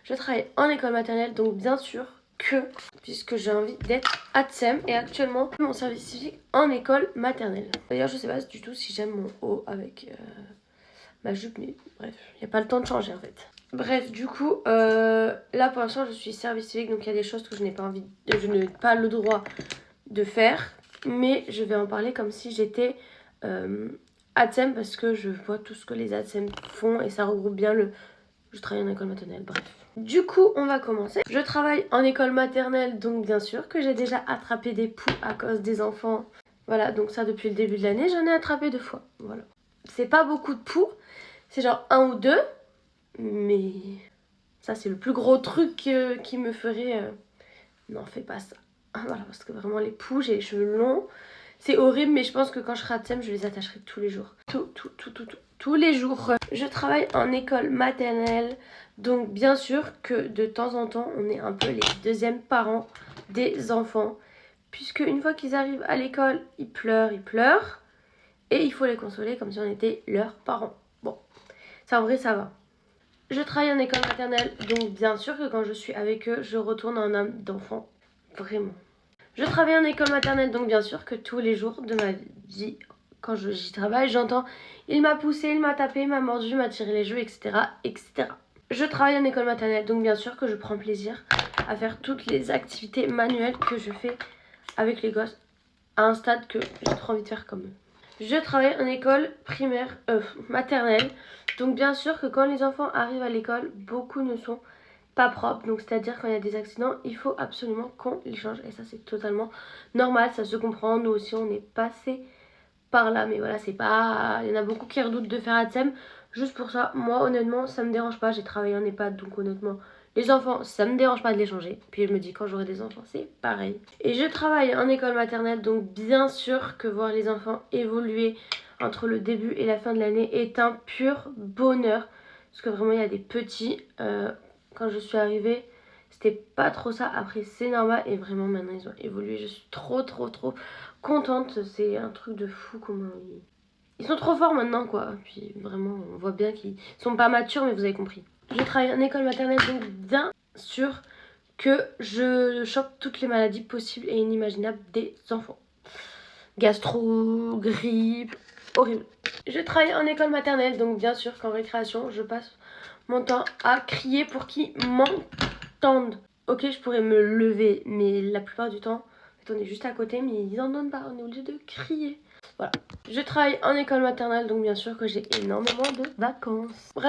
je travaille en école maternelle, donc bien sûr que, puisque j'ai envie d'être ATSEM, et actuellement mon service civique en école maternelle. D'ailleurs, je sais pas du tout si j'aime mon haut avec ma jupe, mais bref, il n'y a pas le temps de changer en fait. Bref, du coup, là pour l'instant je suis service civique, donc il y a des choses que je n'ai pas le droit de faire, mais je vais en parler comme si j'étais ATSEM, parce que je vois tout ce que les ATSEM font et ça regroupe bien je travaille en école maternelle, bref. Du coup, on va commencer. Je travaille en école maternelle, donc bien sûr que j'ai déjà attrapé des poux à cause des enfants. Voilà, donc ça depuis le début de l'année, j'en ai attrapé 2 fois. Voilà. C'est pas beaucoup de poux, c'est genre 1 ou 2, mais ça c'est le plus gros truc qui me ferait... Non, fais pas ça. Voilà, parce que vraiment les poux, j'ai les cheveux longs. C'est horrible, mais je pense que quand je serai ATSEM, je les attacherai tous les jours. Tous les jours. Je travaille en école maternelle, donc bien sûr que de temps en temps, on est un peu les deuxièmes parents des enfants. Puisque une fois qu'ils arrivent à l'école, ils pleurent. Et il faut les consoler comme si on était leurs parents. Bon, ça en vrai, ça va. Je travaille en école maternelle, donc bien sûr que quand je suis avec eux, je retourne en âme d'enfant. Vraiment. Je travaille en école maternelle, donc bien sûr que tous les jours de ma vie, quand j'y travaille, j'entends « il m'a poussé, il m'a tapé, il m'a mordu, il m'a tiré les cheveux, etc. etc. » Je travaille en école maternelle, donc bien sûr que je prends plaisir à faire toutes les activités manuelles que je fais avec les gosses à un stade que j'ai trop envie de faire comme eux. Je travaille en école maternelle, donc bien sûr que quand les enfants arrivent à l'école, beaucoup ne sont pas propre, donc c'est à dire quand il y a des accidents, il faut absolument qu'on les change, et ça c'est totalement normal, ça se comprend, nous aussi on est passé par là, mais voilà, c'est pas, il y en a beaucoup qui redoutent de faire ATSEM juste pour ça. Moi honnêtement ça me dérange pas, j'ai travaillé en EHPAD, donc honnêtement les enfants ça me dérange pas de les changer, puis je me dis quand j'aurai des enfants c'est pareil. Et je travaille en école maternelle, donc bien sûr que voir les enfants évoluer entre le début et la fin de l'année est un pur bonheur, parce que vraiment il y a des petits quand je suis arrivée, c'était pas trop ça. Après, c'est normal. Et vraiment, maintenant, ils ont évolué. Je suis trop contente. C'est un truc de fou comment ils sont trop forts maintenant, quoi. Puis vraiment, on voit bien qu'ils sont pas matures, mais vous avez compris. Je travaille en école maternelle, donc bien sûr que je chope toutes les maladies possibles et inimaginables des enfants. Gastro, grippe, horrible. Je travaille en école maternelle, donc bien sûr qu'en récréation, je passe mon temps à crier pour qu'ils m'entendent. Ok, je pourrais me lever, mais la plupart du temps, en fait, on est juste à côté, mais ils en donnent pas, on est obligé de crier. Voilà. Je travaille en école maternelle, donc bien sûr que j'ai énormément de vacances. Bref.